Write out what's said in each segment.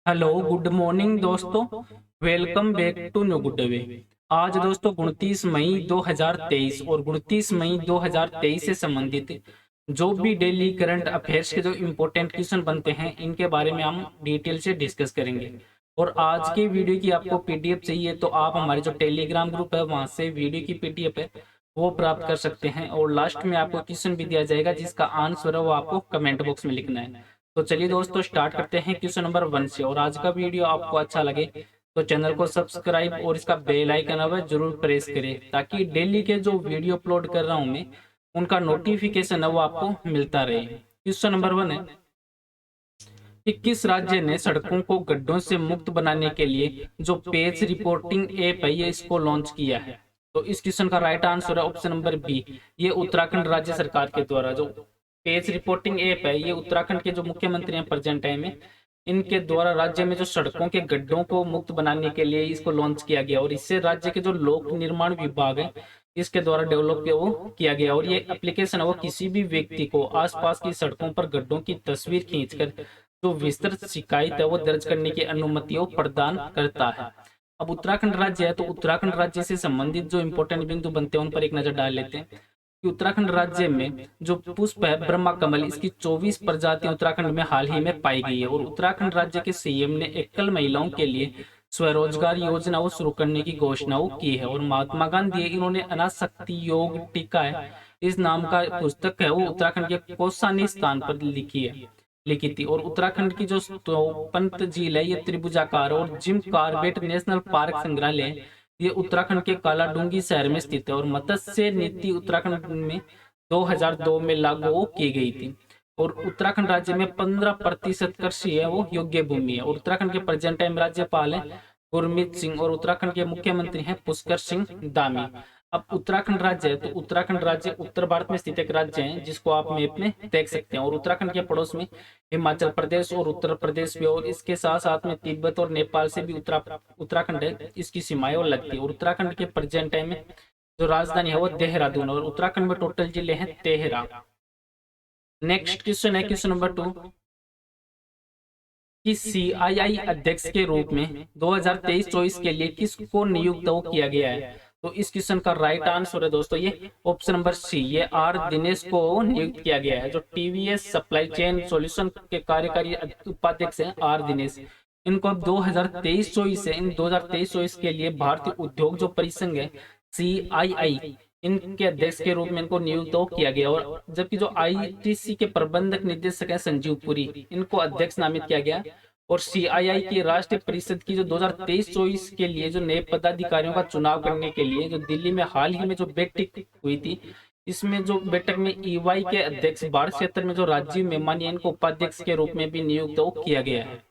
Hello good morning दोस्तों। Welcome back to new good way. आज दोस्तों 29 मई 2023 और 29 मई 2023 से संबंधित जो भी डेली करंट अफेयर्स के जो इम्पोर्टेंट क्वेश्चन बनते हैं इनके बारे में हम डिटेल से डिस्कस करेंगे। और आज की वीडियो की आपको पीडीएफ चाहिए तो आप हमारे जो टेलीग्राम ग्रुप है वहां से वीडियो की पीडीएफ है वो प्राप्त कर सकते हैं। और लास्ट में आपको क्वेश्चन भी दिया जाएगा जिसका आंसर है वो आपको कमेंट बॉक्स में लिखना है। तो चलिए दोस्तों स्टार्ट करते हैं क्वेश्चन नंबर 1 से। और आज का वीडियो आपको अच्छा लगे तो चैनल को सब्सक्राइब और इसका बेल आइकन है जरूर प्रेस करें ताकि डेली के जो वीडियो अपलोड कर रहा हूं मैं उनका नोटिफिकेशन है वो आपको मिलता रहे। क्वेश्चन नंबर 1 है कि किस राज्य ने सड़कों को गड्ढों से मुक्त बनाने के लिए जो पेज रिपोर्टिंग ऐप है ये इसको लॉन्च किया है। तो इस क्वेश्चन का राइट आंसर है ऑप्शन नंबर बी, ये उत्तराखंड राज्य सरकार के द्वारा जो पेज रिपोर्टिंग ऐप है ये उत्तराखंड के जो मुख्यमंत्री हैं प्रेजेंट टाइम में इनके द्वारा राज्य में जो सड़कों के गड्ढों को मुक्त बनाने के लिए इसको लॉन्च किया गया। और इससे राज्य के जो लोक निर्माण विभाग है इसके द्वारा डेवलप किया गया। और ये एप्लीकेशन है वो किसी भी व्यक्ति को आसपास की सड़कों पर गड्ढों की तस्वीर खींचकर जो विस्तृत शिकायत है वो दर्ज करने की अनुमति प्रदान करता है। अब उत्तराखंड राज्य है तो उत्तराखंड राज्य से संबंधित जो इंपॉर्टेंट बिंदु बनते हैं उन पर एक नजर डाल लेते हैं कि उत्तराखंड राज्य में जो पुष्प है ब्रह्मा कमल इसकी 24 प्रजातियां उत्तराखंड में हाल ही में पाई गई है। और उत्तराखंड राज्य के सीएम ने एकल महिलाओं के लिए स्वरोजगार योजना वो शुरू करने की घोषणा की है। और महात्मा गांधी इन्होंने अनाशक्ति योग टीका है इस नाम का पुस्तक है वो उत्तराखंड के कौसानी स्थान पर लिखी थी। और उत्तराखंड की जो पंत झील है ये त्रिभुजाकार और जिम कार्बेट नेशनल पार्क संग्रहालय ये उत्तराखंड के कालाडूंगी शहर में स्थित है। और मत्स्य नीति उत्तराखंड में 2002 में लागू की गई थी। और उत्तराखंड राज्य में 15% कृषि है वो योग्य भूमि है। और उत्तराखंड के प्रेजेंट टाइम राज्यपाल है गुरमीत सिंह और उत्तराखंड के मुख्यमंत्री हैं पुष्कर सिंह धामी। अब उत्तराखंड राज्य है तो उत्तराखंड राज्य उत्तर भारत में स्थित एक राज्य है जिसको आप मैप में देख सकते हैं। और उत्तराखंड के पड़ोस में हिमाचल प्रदेश और उत्तर प्रदेश भी और इसके साथ साथ में तिब्बत और नेपाल से भी उत्तराखंड है इसकी सीमाएं और लगती है। और उत्तराखंड के प्रेजेंट टाइम में जो राजधानी है वो देहरादून और उत्तराखंड में टोटल जिले हैं 13। नेक्स्ट क्वेश्चन है क्वेश्चन नंबर 2 कि सीआईआई अध्यक्ष के रूप में 2023-24 के लिए किसको नियुक्त किया गया है। तो इस क्वेश्चन का राइट आंसर है दोस्तों ये ऑप्शन नंबर सी, ये आर दिनेश को नियुक्त किया गया है। जो टीवीएस सप्लाई चेन सॉल्यूशन के कार्यकारी उपाध्यक्ष हैं आर दिनेश, इनको अब 2023-24 से इन 2023-24 के लिए भारतीय उद्योग जो परिसंघ है सीआईआई इनके अध्यक्ष के रूप में इनको नियुक्त किया गया। और जबकि जो आईटीसी के प्रबंधक निदेशक हैं संजीव पुरी इनको अध्यक्ष नामित किया गया। और सीआईआई की राष्ट्रीय परिषद की जो 2023-24 के लिए जो नए पदाधिकारियों का चुनाव करने के लिए जो दिल्ली में हाल ही में जो बैठक हुई थी इसमें जो बैठक में ईवाई के अध्यक्ष भारत क्षेत्र में जो राजीव मेमानी इनको उपाध्यक्ष के रूप में भी नियुक्त किया गया है।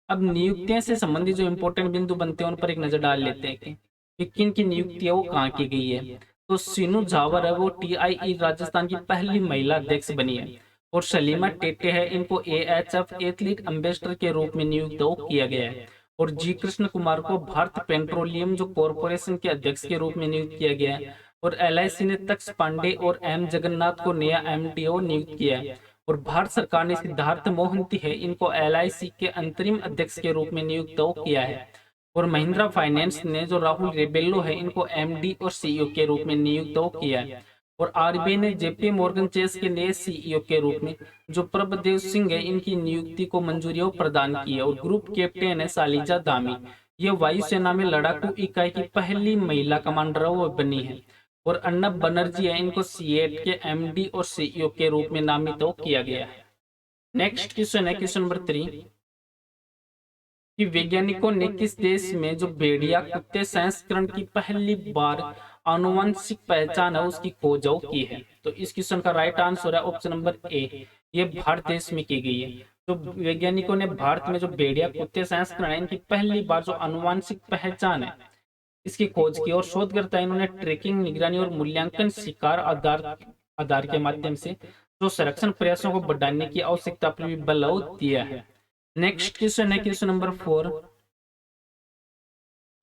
अब नियुक्तियों से संबंधित जो इंपॉर्टेंट बिंदु बनते हैं उन पर एक नजर डाल लेते हैं कि किन की नियुक्तियां वो कहाँ की गई है। तो सीनू झावर है वो टीआईई राजस्थान की पहली महिला अध्यक्ष बनी है। और सलीमा टेटे है इनको एएचएफ एथलीट एम्बेसडर के रूप में नियुक्त किया गया है। और जी कृष्ण कुमार को भारत पेट्रोलियम जो कॉरपोरेशन के अध्यक्ष के रूप में नियुक्त किया गया है। और एलआईसी ने तक्ष पांडे और एम जगन्नाथ को नया एमडीओ नियुक्त किया है। और भारत सरकार ने सिद्धार्थ मोहंती है इनको एलआईसी के अंतरिम अध्यक्ष के रूप में नियुक्त किया है। और महिंद्रा फाइनेंस ने जो राहुल रेबेलो है इनको एमडी और सीईओ के रूप में नियुक्त किया है। और आरबीआई ने जेपी मॉर्गन चेस के नए सीईओ के रूप में जो प्रभदेव सिंह है इनकी नियुक्ति को मंजूरी प्रदान की है। और ग्रुप कैप्टन है सालिजा दामी, ये वायुसेना में लड़ाकू इकाई की पहली महिला कमांडर वो बनी है। और अर्नब बनर्जी है इनको सीएट के एमडी और सीईओ के रूप में नामित किया गया है। नेक्स्ट क्वेश्चन है क्वेश्चन नंबर 3 कि वैज्ञानिकों ने किस देश में जो भेड़िया कुत्ते संस्करण की पहली बार आनुवंशिक पहचान है उसकी खोज की है। तो इस क्वेश्चन का राइट आंसर है ऑप्शन नंबर ए, ये भारत देश में की गई है। तो वैज्ञानिकों ने भारत में जो भेड़िया कुत्ते संस्करण है इनकी पहली बार जो आनुवंशिक पहचान है इसकी खोज की। और शोधकर्ता इन्होंने ट्रैकिंग निगरानी और मूल्यांकन शिकार आधार के माध्यम से जो संरक्षण प्रयासों को बढ़ाने की आवश्यकता पर भी बल दिया है। नेक्स्ट क्वेश्चन है क्वेश्चन नंबर 4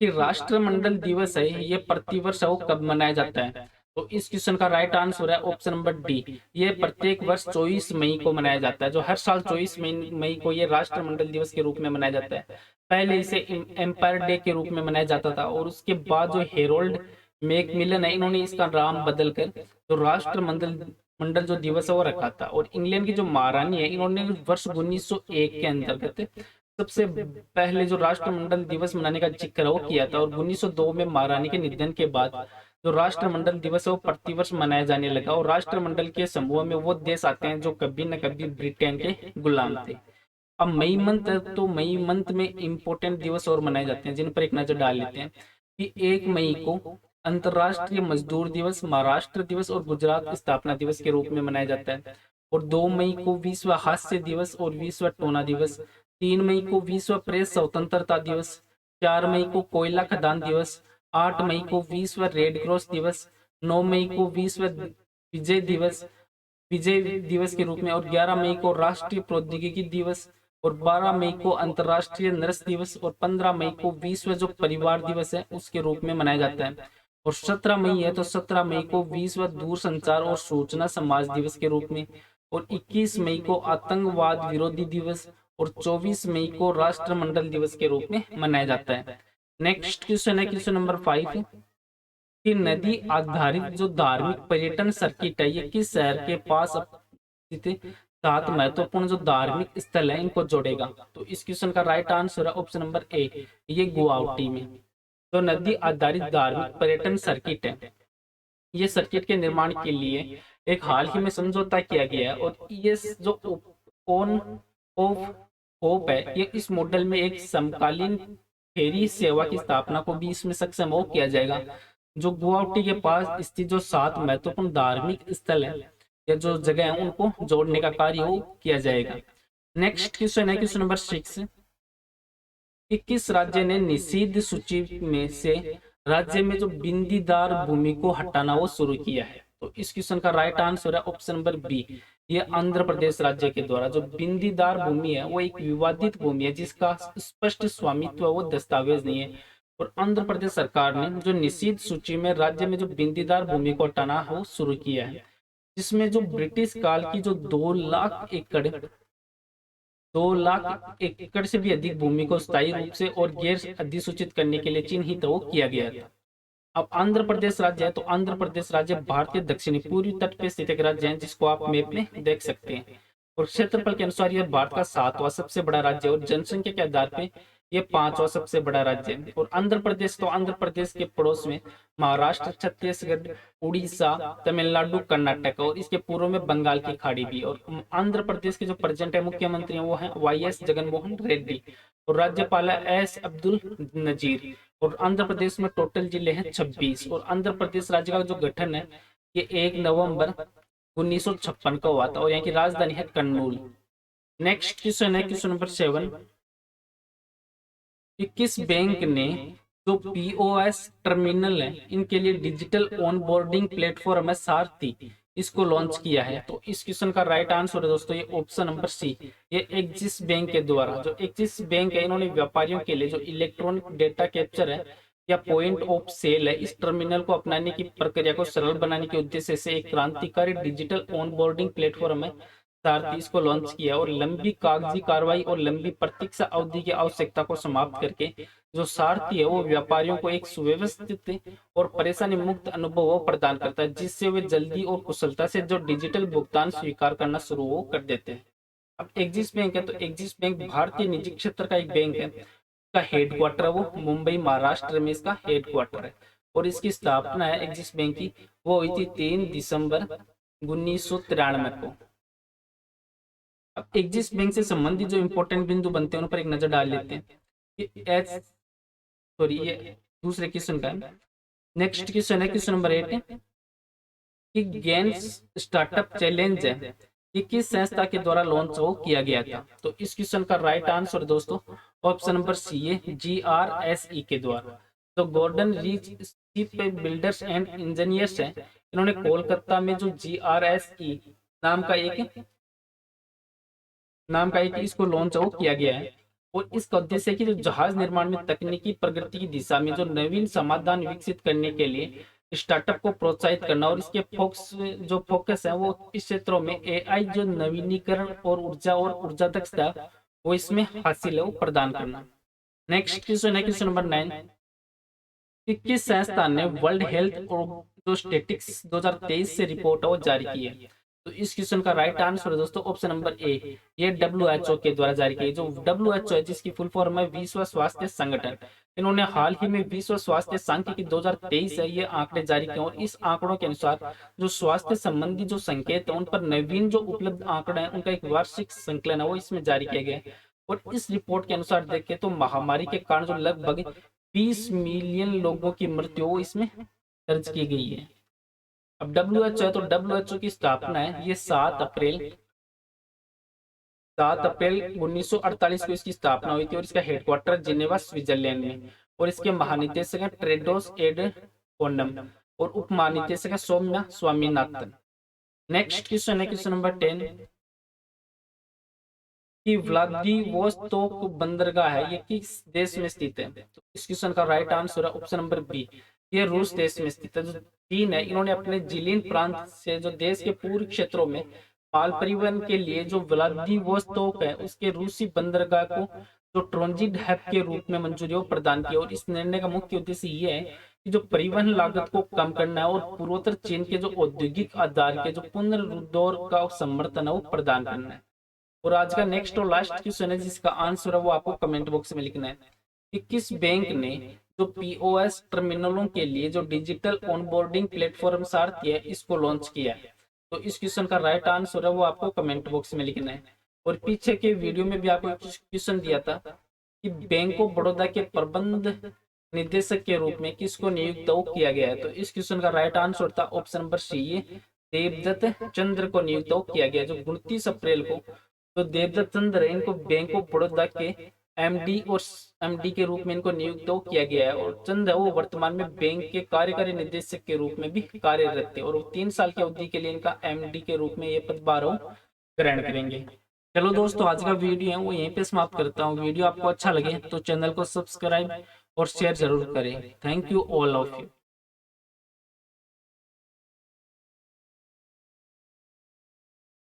कि राष्ट्रमंडल दिवस है ये प्रतिवर्ष वो कब मनाया जाता है। तो इस क्वेश्चन का राइट आंसर है ऑप्शन नंबर डी। ये प्रत्येक वर्ष 24 मई को मनाया जाता है। जो हर साल 24 मई को ये राष्ट्रमंडल दिवस के रूप में मनाया जाता है। पहले इसे एम्पायर डे के रूप में मनाया जाता था और उसके बाद जो हेरोल्ड मैकमिलन है, इन्होंने इसका नाम बदल कर जो राष्ट्रमंडल मंडल जो दिवस है वो रखा था। और इंग्लैंड की जो महारानी है, इन्होंने वर्ष 1901 के अंतर्गत सबसे पहले जो राष्ट्रमंडल दिवस मनाने का जिक्र वो किया था। और 1902 में महारानी के निधन के बाद जो राष्ट्रमंडल दिवस है वो प्रतिवर्ष मनाया जाने लगा। और राष्ट्रमंडल के समूह में वो देश आते हैं जो कभी न कभी ब्रिटेन के गुलाम थे। अब मई मंथ है, तो मई मंथ में इंपॉर्टेंट दिवस और मनाए जाते हैं जिन पर एक नजर डाल लेते हैं कि 1 मई को अंतर्राष्ट्रीय मजदूर दिवस, महाराष्ट्र दिवस और गुजरात स्थापना दिवस के रूप में मनाया जाता है। और 2 मई को विश्व हास्य दिवस और विश्व टोना दिवस। 3 मई को विश्व प्रेस स्वतंत्रता दिवस। 4 मई को कोयला खदान दिवस। 8 मई को विश्व रेड क्रॉस दिवस। 9 मई को विश्व विजय दिवस के रूप में। और 11 मई को राष्ट्रीय प्रौद्योगिकी दिवस। और 12 मई को अंतर्राष्ट्रीय नर्स दिवस। और 15 मई को विश्व जो परिवार दिवस है उसके रूप में मनाया जाता है। और 17 मई है तो 17 मई को विश्व दूरसंचार और सूचना समाज दिवस के रूप में। और 21 मई को आतंकवाद विरोधी दिवस। और 24 मई को राष्ट्रमंडल दिवस के रूप में मनाया जाता है। नेक्स्ट क्वेश्चन है क्वेश्चन नंबर 5 कि नदी आधारित जो धार्मिक पर्यटन सर्किट है ये किस शहर के पास स्थित 7 महत्वपूर्ण जो धार्मिक स्थल है इनको जोड़ेगा। तो इस क्वेश्चन का राइट आंसर है ऑप्शन नंबर ए, ये गुवाहाटी में। तो नदी आधारित धार्मिक पर्यटन सर्किट है, ये सर्किट के निर्माण के लिए एक हाल ही में समझौता किया गया है। और ये जो ऑन ऑफ होप है, ये इस मॉडल में एक समकालीन फेरी सेवा की स्थापना को भी इसमें सक्षम हो किया जाएगा। जो गुवाहाटी के पास स्थित जो 7 महत्वपूर्ण धार्मिक स्थल है या जो जगह है उनको जोड़ने का कार्य हो किया जाएगा। नेक्स्ट क्वेश्चन है क्वेश्चन नंबर 6 कि किस राज्य ने निषिद्ध सूची में से राज्य में जो बिंदीदार भूमि को हटाना वो शुरू किया है। तो इस क्वेश्चन का राइट आंसर है ऑप्शन नंबर बी, ये आंध्र प्रदेश राज्य के द्वारा। जो बिंदीदार भूमि है वो एक विवादित भूमि है जिसका स्पष्ट स्वामित्व वो दस्तावेज नहीं है। और आंध्र प्रदेश सरकार ने जो निषिद्ध सूची में राज्य में जो बिंदीदार भूमि को हटाना हो शुरू किया है, जिसमें जो ब्रिटिश काल की जो 2 लाख एकड़ से भी अधिक भूमि को स्थायी रूप से और गैर अधिसूचित करने के लिए चिन्हित वो किया गया था। अब आंध्र प्रदेश राज्य है, तो आंध्र प्रदेश राज्य भारत के दक्षिणी पूर्वी तट पे स्थित एक राज्य है जिसको आप मैप में देख सकते हैं। और क्षेत्रफल के अनुसार यह भारत का 7वां सबसे बड़ा राज्य है और जनसंख्या के आधार पे ये 5वां सबसे बड़ा राज्य है। और आंध्र प्रदेश, तो आंध्र प्रदेश के पड़ोस में महाराष्ट्र, छत्तीसगढ़, उड़ीसा, तमिलनाडु, कर्नाटक और इसके पूर्व में बंगाल की खाड़ी भी। और आंध्र प्रदेश के जो प्रेजेंट है मुख्यमंत्री है वो है वाईएस जगनमोहन रेड्डी और राज्यपाल है एस अब्दुल नजीर। और आंध्र प्रदेश में टोटल जिले हैं 26। और आंध्र प्रदेश राज्य का जो गठन है ये 1 नवंबर 1956 को हुआ था और यहाँ की राजधानी है कन्नूल। नेक्स्ट क्वेश्चन है क्वेश्चन नंबर 7 कि किस बैंक ने जो पीओएस टर्मिनल है इनके लिए डिजिटल ऑनबोर्डिंग प्लेटफॉर्म है सारथी, इसको लॉन्च किया है। तो इस क्वेश्चन का राइट आंसर है दोस्तों ये ऑप्शन नंबर सी, ये एक्सिस बैंक के द्वारा। जो एक्सिस बैंक है इन्होंने व्यापारियों के लिए जो इलेक्ट्रॉनिक डेटा कैप्चर है या पॉइंट ऑफ सेल है इस टर्मिनल को अपनाने की प्रक्रिया को सरल बनाने के उद्देश्य से एक क्रांतिकारी डिजिटल ऑनबोर्डिंग प्लेटफॉर्म है सारथी, इसको लॉन्च किया। और लंबी कागजी कार्रवाई और लंबी प्रतीक्षा अवधि की आवश्यकता को समाप्त करके जो सारथी है वो व्यापारियों को एक सुव्यवस्थित और परेशानी मुक्त अनुभव प्रदान करता है जिससे वे जल्दी और कुशलता से जो डिजिटल भुगतान स्वीकार करना शुरू कर देते हैं। अब एक्सिस बैंक है, तो एक्सिस बैंक भारतीय निजी क्षेत्र का एक बैंक है, का हेडक्वार्टर है वो मुंबई महाराष्ट्र में इसका हेडक्वार्टर है। और इसकी स्थापना है एक्सिस बैंक की वो हुई थी 3 दिसंबर 1993 को। अब एक्सिस बैंक से संबंधित जो इंपॉर्टेंट बिंदु बनते हैं उन पर एक नजर डाल लेते हैं। ये दूसरे क्वेश्चन का है। नेक्स्ट क्वेश्चन है क्वेश्चन नंबर 8 कि गेन्स स्टार्टअप चैलेंज है ये किस संस्था के द्वारा लॉन्च हो किया गया था। तो इस क्वेश्चन का राइट आंसर दोस्तों ऑप्शन नंबर सी है GRSE के द्वारा। तो golden reach ship builders and engineers है, इन्होंने कोलकाता में जो GRSE नाम का एक इसको लॉन्च हो किया गया है। और इसका उद्देश्य है कि जो जहाज निर्माण में तकनीकी प्रगति की दिशा में जो नवीन समाधान विकसित करने के लिए स्टार्टअप को प्रोत्साहित करना और इसके फोकस है वो इस क्षेत्रों में एआई जो नवीनीकरण और ऊर्जा दक्षता वो इसमें हासिल है वो प्रदान करना। नेक्स्ट क्वेश्चन है क्वेश्चन नंबर 9 कि किस संस्थान ने वर्ल्ड हेल्थ और जो स्टेटिक्स 2023 से रिपोर्ट है वो जारी की है। तो इस क्वेश्चन का राइट आंसर है दोस्तों ऑप्शन नंबर ए, ये WHO के द्वारा जारी की। जो WHO है जिसकी फुल फॉर्म है विश्व स्वास्थ्य संगठन, इन्होंने हाल ही में विश्व स्वास्थ्य सांख्यिकी 2023 है ये आंकड़े जारी किए और इस आंकड़ों के अनुसार जो स्वास्थ्य संबंधी जो संकेत है उन पर नवीन जो उपलब्ध आंकड़े हैं उनका एक वार्षिक संकलन है वो इसमें जारी किया गया है। और इस रिपोर्ट के अनुसार देखें तो महामारी के कारण जो लगभग 20 मिलियन लोगों की मृत्यु इसमें दर्ज की गई है। अब WHO है तो WHO की स्थापना है ये 7 अप्रैल 1948 को इसकी स्थापना हुई थी और इसका हेडक्वार्टर जिनेवा स्विट्जरलैंड में। और इसके महानिदेशक हैं टेड्रोस एडहानोम और उप महानिदेशक है सौम्या स्वामीनाथन। नेक्स्ट क्वेश्चन है क्वेश्चन नंबर 10 कि व्लादिवोस्तोक बंदरगाह है ये किस देश में स्थित है। तो इस क्वेश्चन का राइट आंसर है ऑप्शन नंबर बी, ये रूस देश में स्थित है। जो चीन है इन्होंने अपने जिलिन प्रांत से जो देश के पूर्वी क्षेत्रों में माल परिवहन के लिए जो व्लादिवोस्तोक है उसके रूसी बंदरगाह को जो ट्रांजिट हब के रूप में मंजूरी प्रदान की। और इस निर्णय का मुख्य उद्देश्य ये है कि जो परिवहन लागत को कम करना है और पूर्वोत्तर चीन के जो औद्योगिक आधार के जो पुनरुद्धार का समर्थन है वो प्रदान करना है। और आज का नेक्स्ट और लास्ट क्वेश्चन है जिसका आंसर है वो आपको कमेंट बॉक्स में लिखना है कि किस बैंक ने जो POS टर्मिनलों के लिए जो डिजिटल ऑनबोर्डिंग प्लेटफॉर्म सारथी है इसको लॉन्च किया है। तो इस क्वेश्चन का राइट आंसर है वो आपको कमेंट बॉक्स में लिखना है। और पीछे के वीडियो में भी आपको क्वेश्चन दिया था कि बैंक ऑफ बड़ौदा के प्रबंध निदेशक के रूप में किसको नियुक्त किया गया है। तो इस क्वेश्चन का राइट आंसर था ऑप्शन नंबर सी, देवदत्त चंद्र को नियुक्त किया गया। जो 29 अप्रैल को तो देवदत्त चंद्र इनको बैंक ऑफ बड़ौदा के MD के रूप में इनको नियुक्त किया गया है। और चंद्र वो वर्तमान में बैंक के कार्यकारी निदेशक के रूप में भी कार्यरत थे और 3 साल की अवधि के लिए इनका MD के रूप में ये पदभार ग्रहण करेंगे। चलो दोस्तों आज का वीडियो है वो यहीं पे समाप्त करता हूँ। वीडियो आपको अच्छा लगे तो चैनल को सब्सक्राइब और शेयर जरूर करें। Thank you all of you.